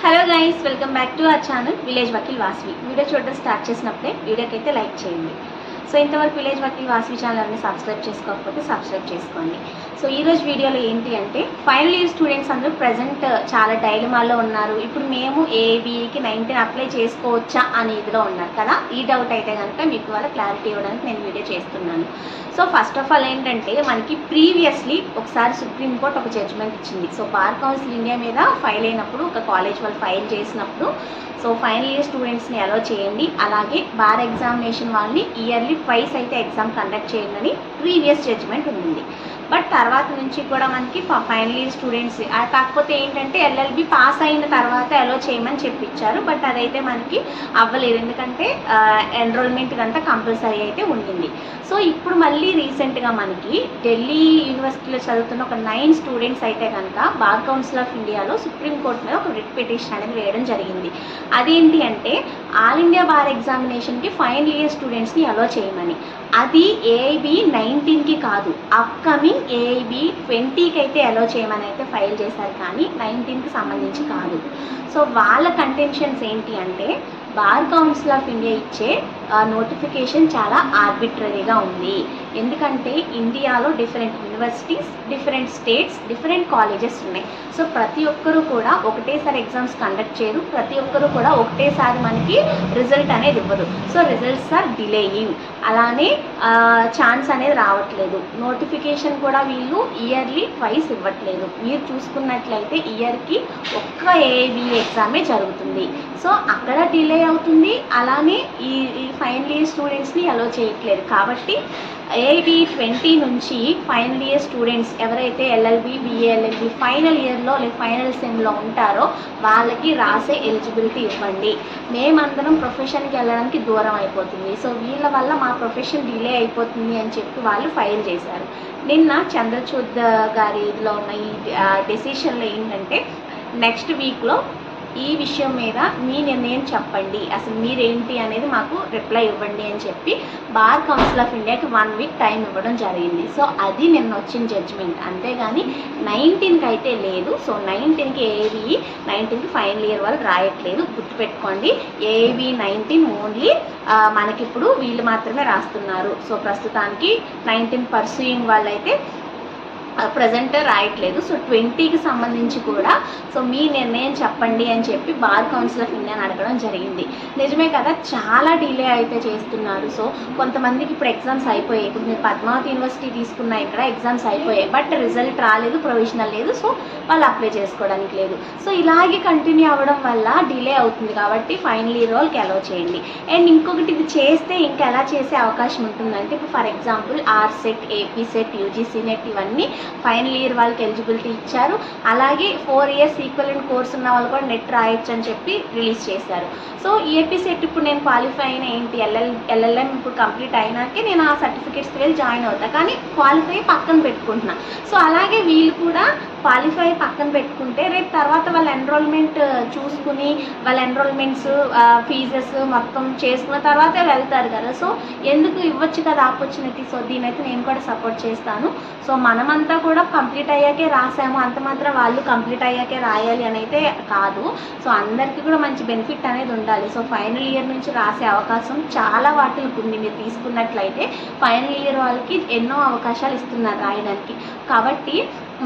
Hello guys, welcome back to our channel village Vakil Vasvi. Video చూడడం start చేసినప్పుడే వీడియోకి అయితే లైక్ చేయండి. సో ఇంతవరకు విలేజ్ వకీల్ వాస్వి ఛానల్ని సబ్స్క్రైబ్ చేసుకోకపోతే సబ్స్క్రైబ్ చేసుకోండి. సో ఈరోజు వీడియోలో ఏంటి అంటే, ఫైనల్ ఇయర్ స్టూడెంట్స్ అందరూ ప్రజెంట్ చాలా డైలమాలో ఉన్నారు. ఇప్పుడు మేము ఏబీకి 19 అప్లై చేసుకోవచ్చా అనే ఇదిలో ఉన్నారు కదా. ఈ డౌట్ అయితే కనుక మీకు వాళ్ళ క్లారిటీ ఇవ్వడానికి నేను వీడియో చేస్తున్నాను. సో ఫస్ట్ ఆఫ్ ఆల్ ఏంటంటే, మనకి ప్రీవియస్లీ ఒకసారి సుప్రీంకోర్టు ఒక జడ్జ్మెంట్ ఇచ్చింది. సో బార్ కౌన్సిల్ ఇండియా మీద ఫైల్ అయినప్పుడు, ఒక కాలేజ్ వాళ్ళు ఫైల్ చేసినప్పుడు, సో ఫైనల్ ఇయర్ స్టూడెంట్స్ని అలో చేయండి, అలాగే బార్ ఎగ్జామినేషన్ వాళ్ళని ఇయర్లీ ట్వైస్ అయితే ఎగ్జామ్ కండక్ట్ చేయండి అని ప్రీవియస్ జడ్జ్మెంట్ ఉంది. బట్ తర్వాత నుంచి కూడా మనకి ఫైనల్ ఇయర్ స్టూడెంట్స్ కాకపోతే ఏంటంటే ఎల్ఎల్బి పాస్ అయిన తర్వాత అలో చేయమని చెప్పించారు. బట్ అదైతే మనకి అవ్వలేదు, ఎందుకంటే ఎన్రోల్మెంట్ అంతా కంపల్సరీ అయితే ఉండింది. సో ఇప్పుడు మళ్ళీ రీసెంట్గా మనకి ఢిల్లీ యూనివర్సిటీలో చదువుతున్న ఒక 9 స్టూడెంట్స్ అయితే కనుక బార్ కౌన్సిల్ ఆఫ్ ఇండియాలో సుప్రీంకోర్టు మీద ఒక రిట్ పిటిషన్ అనేది వేయడం జరిగింది. అదేంటి అంటే, ఆల్ ఇండియా బార్ ఎగ్జామినేషన్కి ఫైనల్ ఇయర్ స్టూడెంట్స్ని అలో చేయమని. అది ఏఐబి 19కి కాదు, అప్కమింగ్ ఏఐబి 20కి అయితే అలో చేయమని అయితే ఫైల్ చేశారు, కానీ 19కి సంబంధించి కాదు. సో వాళ్ళ కంటెన్షన్స్ ఏంటి అంటే, బార్ కౌన్సిల్ ఆఫ్ ఇండియా ఇచ్చే నోటిఫికేషన్ చాలా ఆర్బిట్రరీగా ఉంది. ఎందుకంటే ఇండియాలో different universities, different states, different colleges ఉన్నాయి. సో ప్రతి ఒక్కరూ కూడా ఒకటేసారి ఎగ్జామ్స్ కండక్ట్ చేయరు, ప్రతి ఒక్కరూ కూడా ఒకటేసారి మనకి రిజల్ట్ అనేది ఇవ్వరు. సో రిజల్ట్స్ ఆర్ డిలేయింగ్, అలానే ఛాన్స్ అనేది రావట్లేదు. నోటిఫికేషన్ కూడా వీళ్ళు ఇయర్లీ ట్వైస్ ఇవ్వట్లేదు. మీరు చూసుకున్నట్లయితే ఇయర్కి ఒక్క ఏఐబి ఎగ్జామే జరుగుతుంది. సో అక్కడ డిలే అవుతుంది, అలానే ఈ ఫైనల్ ఇయర్ స్టూడెంట్స్ని అలో చేయట్లేదు. కాబట్టి ఏఐబి 20 నుంచి ఫైనల్ ఇయర్ స్టూడెంట్స్ ఎవరైతే ఎల్ఎల్బి, బిఏఎల్ఎల్బి ఫైనల్ ఇయర్లో లేదా ఫైనల్ సెమ్లో ఉంటారో వాళ్ళకి రాసే ఎలిజిబిలిటీ ఇవ్వండి. మేమందరం ప్రొఫెషన్కి వెళ్ళడానికి దూరం అయిపోతుంది, సో వీళ్ళ వల్ల మా ప్రొఫెషన్ డిలే అయిపోతుంది అని చెప్పి వాళ్ళు ఫైల్ చేశారు. నిన్న చంద్రచూడ్ గారిలో ఉన్న ఈ డెసిషన్లో ఏంటంటే, నెక్స్ట్ వీక్లో ఈ విషయం మీద మీ నిర్ణయం చెప్పండి, అసలు మీరేంటి అనేది మాకు రిప్లై ఇవ్వండి అని చెప్పి బార్ కౌన్సిల్ ఆఫ్ ఇండియాకి 1 వీక్ టైం ఇవ్వడం జరిగింది. సో అది నిన్న వచ్చిన జడ్జ్మెంట్, అంతేగాని 19కి అయితే లేదు. సో 19కి ఏఐబి 19కి ఫైనల్ ఇయర్ వాళ్ళు రాయట్లేదు, గుర్తుపెట్టుకోండి. ఏఐబి 19 ఓన్లీ మనకిప్పుడు వీళ్ళు మాత్రమే రాస్తున్నారు. సో ప్రస్తుతానికి 19 పర్సూయింగ్ వాళ్ళైతే ప్రజెంట్ రాయట్లేదు. సో 20కి సంబంధించి కూడా సో మీ నిర్ణయం చెప్పండి అని చెప్పి బార్ కౌన్సిల్ ఆఫ్ ఇండియాని అడగడం జరిగింది. నిజమే కదా, చాలా డిలే అయితే చేస్తున్నారు. సో కొంతమందికి ఇప్పుడు ఎగ్జామ్స్ అయిపోయాయి. ఇప్పుడు మీరు పద్మావతి యూనివర్సిటీ తీసుకున్న ఇక్కడ ఎగ్జామ్స్ అయిపోయాయి, బట్ రిజల్ట్ రాలేదు, ప్రొవిజనల్ లేదు, సో వాళ్ళు అప్లై చేసుకోవడానికి లేదు. సో ఇలాగే కంటిన్యూ అవ్వడం వల్ల డిలే అవుతుంది. కాబట్టి ఫైనల్ ఇయర్ వాళ్ళకి అలౌ చేయండి. అండ్ ఇంకొకటి, ఇది చేస్తే ఇంకా ఎలా చేసే అవకాశం ఉంటుందంటే, ఇప్పుడు for example ఆర్సెట్, AP set, UGC net ఇవన్నీ ఫైనల్ ఇయర్ వాళ్ళకి ఎలిజిబిలిటీ ఇచ్చారు. అలాగే 4 ఇయర్స్ ఈక్వలెంట్ కోర్స్ ఉన్న వాళ్ళు కూడా నెట్ రాయొచ్చు అని చెప్పి రిలీజ్ చేశారు. సో ఏపీ సెట్ ఇప్పుడు నేను క్వాలిఫై అయిన ఏంటి, ఎల్ఎల్ఎం ఇప్పుడు కంప్లీట్ అయినాకే నేను ఆ సర్టిఫికేట్స్కి వెళ్ళి జాయిన్ అవుతాను, కానీ క్వాలిఫై పక్కన పెట్టుకుంటున్నా. సో అలాగే వీళ్ళు కూడా క్వాలిఫై పక్కన పెట్టుకుంటే రేపు తర్వాత వాళ్ళ ఎన్రోల్మెంట్ చూసుకుని వాళ్ళ ఎన్రోల్మెంట్స్ ఫీజెస్ మొత్తం చేసుకున్న తర్వాతే వెళ్తారు కదా. సో ఎందుకు ఇవ్వచ్చు కదా ఆపర్చునిటీ. సో దీనైతే నేను కూడా సపోర్ట్ చేస్తాను. సో మనమంతా కూడా కంప్లీట్ అయ్యాకే రాసాము, అంత మాత్రం వాళ్ళు కంప్లీట్ అయ్యాకే రాయాలి అని అయితే కాదు. సో అందరికీ కూడా మంచి బెనిఫిట్ అనేది ఉండాలి. సో ఫైనల్ ఇయర్ నుంచి రాసే అవకాశం చాలా వాటికి ఉంది. మీరు తీసుకున్నట్లయితే ఫైనల్ ఇయర్ వాళ్ళకి ఎన్నో అవకాశాలు ఇస్తున్నారు రాయడానికి. కాబట్టి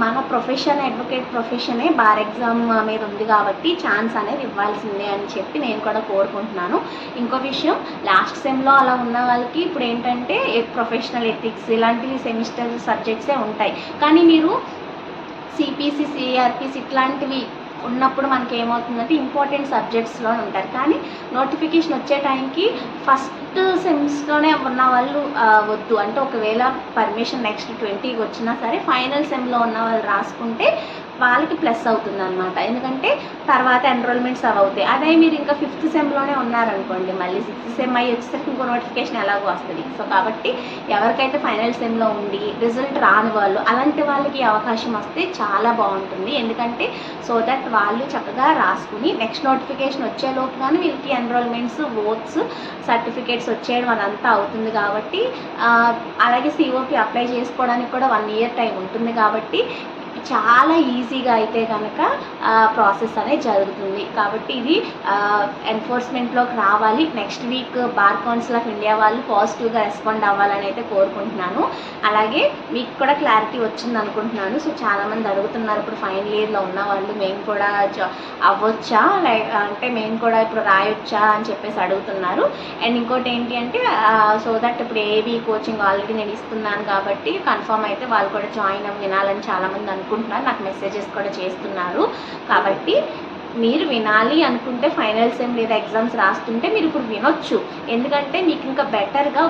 మన ప్రొఫెషన్, అడ్వకేట్ ప్రొఫెషనే బార్ ఎగ్జామ్ మీద ఉంది కాబట్టి ఛాన్స్ అనేది ఇవ్వాల్సిందే అని చెప్పి నేను కూడా కోరుకుంటున్నాను. ఇంకో విషయం, లాస్ట్ సెమ్లో అలా ఉన్న వాళ్ళకి ఇప్పుడు ఏంటంటే ప్రొఫెషనల్ ఎథిక్స్ ఇలాంటివి సెమిస్టర్ సబ్జెక్ట్సే ఉంటాయి. కానీ మీరు సిపిసి, సిఆర్పిసి ఇట్లాంటివి ఉన్నప్పుడు మనకి ఏమవుతుందంటే ఇంపార్టెంట్ సబ్జెక్ట్స్లో ఉంటారు. కానీ నోటిఫికేషన్ వచ్చే టైంకి ఫస్ట్ సెమ్స్లోనే ఉన్న వాళ్ళు వద్దు అంటే, ఒకవేళ పర్మిషన్ నెక్స్ట్ 20కి వచ్చినా సరే ఫైనల్ సెమ్లో ఉన్న వాళ్ళు రాసుకుంటే వాళ్ళకి ప్లస్ అవుతుంది అనమాట. ఎందుకంటే తర్వాత ఎన్రోల్మెంట్స్ అవి అవుతాయి. అదే మీరు ఇంకా 5th సెమ్లోనే ఉన్నారనుకోండి, మళ్ళీ 6th సెమ్ అయ్యి వచ్చేసరికి ఇంకో నోటిఫికేషన్ ఎలాగో వస్తుంది. సో కాబట్టి ఎవరికైతే ఫైనల్ సెమ్లో ఉండి రిజల్ట్ రాని వాళ్ళు, అలాంటి వాళ్ళకి అవకాశం వస్తే చాలా బాగుంటుంది. ఎందుకంటే సో దట్ వాళ్ళు చక్కగా రాసుకుని నెక్స్ట్ నోటిఫికేషన్ వచ్చేలోపు కానీ వీళ్ళకి ఎన్రోల్మెంట్స్, ఓట్స్, సర్టిఫికేట్స్ వచ్చేయడం అదంతా అవుతుంది. కాబట్టి అలాగే సిఓపి అప్లై చేసుకోవడానికి కూడా 1 ఇయర్ టైం ఉంటుంది. కాబట్టి చాలా ఈజీగా అయితే కనుక ప్రాసెస్ అనేది జరుగుతుంది. కాబట్టి ఇది ఎన్ఫోర్స్మెంట్లోకి రావాలి. Next week bar council of India వాళ్ళు పాజిటివ్గా రెస్పాండ్ అవ్వాలని అయితే కోరుకుంటున్నాను. అలాగే మీకు కూడా క్లారిటీ వచ్చింది అనుకుంటున్నాను. సో చాలామంది అడుగుతున్నారు, ఇప్పుడు ఫైనల్ ఇయర్లో ఉన్న వాళ్ళు మేము కూడా అవ్వచ్చా, అంటే మేము కూడా ఇప్పుడు రాయొచ్చా అని చెప్పేసి అడుగుతున్నారు. అండ్ ఇంకోటి ఏంటి అంటే సో దట్ ఇప్పుడు ఏబీ కోచింగ్ ఆల్రెడీ నేను ఇస్తున్నాను కాబట్టి కన్ఫర్మ్ అయితే వాళ్ళు కూడా జాయిన్ అవ్వి వినాలని చాలామంది అనుకుంటున్నారు. నాకు మెసేజెస్ కూడా చేస్తున్నారు. కాబట్టి మీరు వినాలి అనుకుంటే ఫైనల్ సెమ్ లేదా ఎగ్జామ్స్ రాస్తుంటే మీరు ఇప్పుడు వినొచ్చు. ఎందుకంటే మీకు ఇంకా బెటర్గా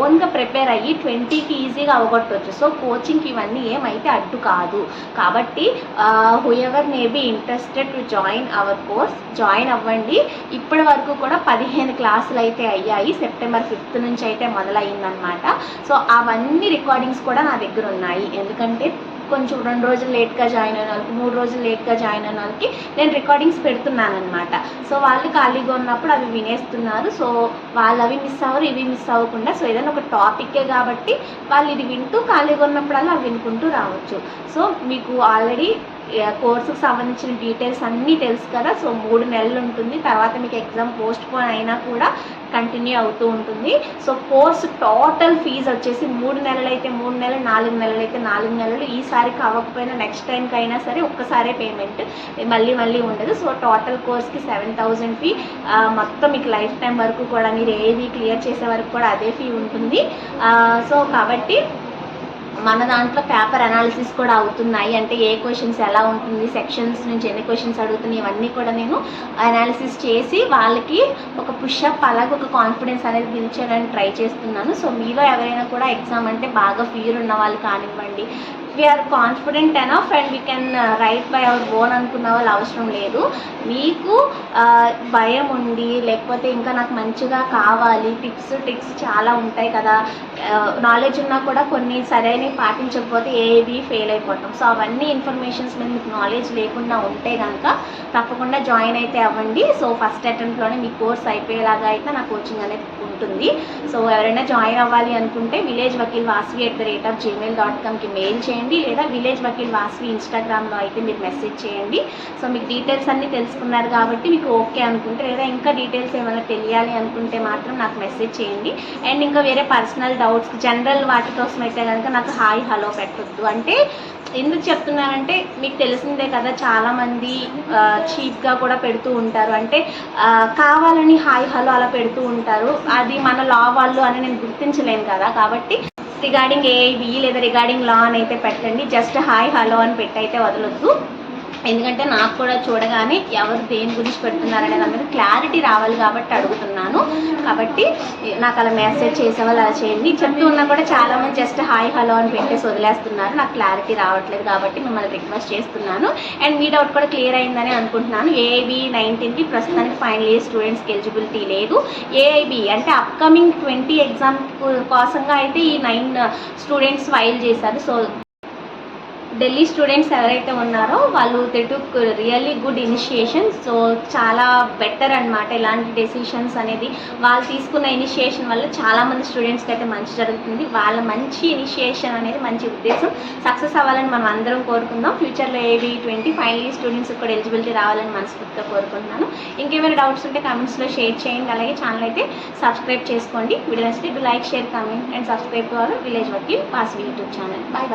ఓన్గా ప్రిపేర్ అయ్యి 20కి ఈజీగా అవగొట్టవచ్చు. సో కోచింగ్కి ఇవన్నీ ఏమైతే అడ్డు కాదు. కాబట్టి whoever may be interested to join our course join అవ్వండి. ఇప్పటి వరకు కూడా 15 క్లాసులు అయితే అయ్యాయి. సెప్టెంబర్ 5th నుంచి అయితే మొదలయ్యిందనమాట. సో అవన్నీ రికార్డింగ్స్ కూడా నా దగ్గర ఉన్నాయి. ఎందుకంటే కొంచెం 2 రోజులు లేట్గా జాయిన్ అయిన వాళ్ళకి, 3 రోజులు లేట్గా జాయిన్ అయిన వాళ్ళకి నేను రికార్డింగ్స్ పెడుతున్నాను అనమాట. సో వాళ్ళు ఖాళీగా ఉన్నప్పుడు అవి వినేస్తున్నారు. సో వాళ్ళు అవి మిస్ అవ్వరు, ఇవి మిస్ అవ్వకుండా. సో ఏదైనా ఒక టాపికే కాబట్టి వాళ్ళు ఇది వింటూ ఖాళీగా ఉన్నప్పుడల్లా అవి వినుకుంటూ రావచ్చు. సో మీకు ఆల్రెడీ కోర్సుకు సంబంధించిన డీటెయిల్స్ అన్నీ తెలుసు కదా. సో 3 నెలలు ఉంటుంది. తర్వాత మీకు ఎగ్జామ్ పోస్ట్ పోన్ అయినా కూడా కంటిన్యూ అవుతూ ఉంటుంది. సో కోర్సు టోటల్ ఫీజు వచ్చేసి 3 నెలలు అయితే 3 నెలలు, 4 నెలలు అయితే 4 నెలలు. ఈసారికి అవ్వకపోయినా నెక్స్ట్ టైంకి అయినా సరే ఒక్కసారే పేమెంట్, మళ్ళీ ఉండదు. సో టోటల్ కోర్స్కి 7,000 ఫీ. మొత్తం మీకు లైఫ్ టైం వరకు కూడా మీరు ఏవి క్లియర్ చేసే వరకు కూడా అదే ఫీ ఉంటుంది. సో కాబట్టి మన దాంట్లో పేపర్ అనాలిసిస్ కూడా అవుతున్నాయి. అంటే ఏ క్వశ్చన్స్ ఎలా ఉంటుంది, సెక్షన్స్ నుంచి ఎన్ని క్వశ్చన్స్ అడుగుతున్నాయి, ఇవన్నీ కూడా నేను అనాలిసిస్ చేసి వాళ్ళకి ఒక పుషప్ అలాగే ఒక కాన్ఫిడెన్స్ అనేది బిల్డ్ చేయడానికి ట్రై చేస్తున్నాను. సో మీలో ఎవరైనా కూడా ఎగ్జామ్ అంటే బాగా ఫియర్ ఉన్న వాళ్ళు కానివ్వండి, we are confident enough and we can write by our own అనుకున్న వాళ్ళు అవసరం లేదు. మీకు భయం ఉండి లేకపోతే ఇంకా నాకు మంచిగా కావాలి, టిప్స్ చాలా ఉంటాయి కదా, నాలెడ్జ్ ఉన్నా కూడా కొన్ని సరైనవి పాటించకపోతే ఏవి ఫెయిల్ అయిపోతాం. సో అవన్నీ ఇన్ఫర్మేషన్స్ మీద మీకు నాలెడ్జ్ లేకుండా ఉంటే కనుక తప్పకుండా జాయిన్ అయితే అవ్వండి. సో ఫస్ట్ అటెంప్ట్లోనే మీ కోర్స్ అయిపోయేలాగా అయితే నా కోచింగ్ అనేది ఉంటుంది. సో ఎవరైనా జాయిన్ అవ్వాలి అనుకుంటే villagevakilvasvi@gmail.comకి మెయిల్ చేయండి, లేదా విలేజ్ వకీల్ వాస్వి ఇన్స్టాగ్రామ్లో అయితే మీరు మెసేజ్ చేయండి. సో మీకు డీటెయిల్స్ అన్నీ తెలుసుకున్నారు కాబట్టి మీకు ఓకే అనుకుంటే, లేదా ఇంకా డీటెయిల్స్ ఏమైనా తెలియాలి అనుకుంటే మాత్రం నాకు మెసేజ్ చేయండి. అండ్ ఇంకా వేరే పర్సనల్ డౌట్స్ జనరల్ వాటి కోసం అయితే కనుక నాకు హాయ్ హలో పెట్టొద్దు. అంటే ఎందుకు చెప్తున్నానంటే మీకు తెలిసిందే కదా, చాలామంది చీప్గా కూడా పెడుతూ ఉంటారు. అంటే కావాలని హాయ్ హలో అలా పెడుతూ ఉంటారు. అది మన లా వాళ్ళు అని నేను గుర్తించలేను కదా. కాబట్టి రిగార్డింగ్ ఏఐబి లేదా రిగార్డింగ్ లా అని అయితే పెట్టండి. జస్ట్ హాయ్ హలో అని పెట్టయితే వదలొద్దు. ఎందుకంటే నాకు కూడా చూడగానే ఎవరు దేని గురించి పెడుతున్నారనే దాని మీద క్లారిటీ రావాలి కాబట్టి అడుగుతున్నాను. కాబట్టి నాకు అలా మెసేజ్ చేసేవాళ్ళు అలా చేయండి. చెప్తూ ఉన్నా కూడా చాలామంది జస్ట్ హాయ్ హలో అని పెట్టేసి వదిలేస్తున్నారు. నాకు క్లారిటీ రావట్లేదు కాబట్టి మిమ్మల్ని రిక్వెస్ట్ చేస్తున్నాను. అండ్ మీ డౌట్ కూడా క్లియర్ అయిందని అనుకుంటున్నాను. ఏఐబి 19కి ప్రస్తుతానికి ఫైనల్ ఇయర్ స్టూడెంట్స్కి ఎలిజిబిలిటీ లేదు. ఏఐబి అంటే అప్కమింగ్ 20 ఎగ్జామ్ కోసంగా అయితే ఈ 9 స్టూడెంట్స్ ఫైల్ చేశారు. సో ఢిల్లీ స్టూడెంట్స్ ఎవరైతే ఉన్నారో వాళ్ళు they took really good initiation. So చాలా బెటర్ అనమాట. ఇలాంటి డెసిషన్స్ అనేది వాళ్ళు తీసుకున్న ఇనిషియేషన్ వల్ల చాలామంది స్టూడెంట్స్కి అయితే మంచి జరుగుతుంది. వాళ్ళ మంచి ఇనిషియేషన్ అనేది మంచి ఉద్దేశం సక్సెస్ అవ్వాలని మనం అందరం కోరుకుందాం. ఫ్యూచర్లో ఏబీ 20 ఫైనల్ ఇయర్ స్టూడెంట్స్కి కూడా ఎలిజిబిలిటీ రావాలని మనస్ఫూర్తిగా కోరుకుంటున్నాను. ఇంకేమైనా డౌట్స్ ఉంటే కామెంట్స్లో షేర్ చేయండి. అలాగే ఛానల్ అయితే సబ్స్క్రైబ్ చేసుకోండి. వీడియో నచ్చితే like, share, comment and subscribe to our village Vakil Vasvi YouTube channel. Bye bye.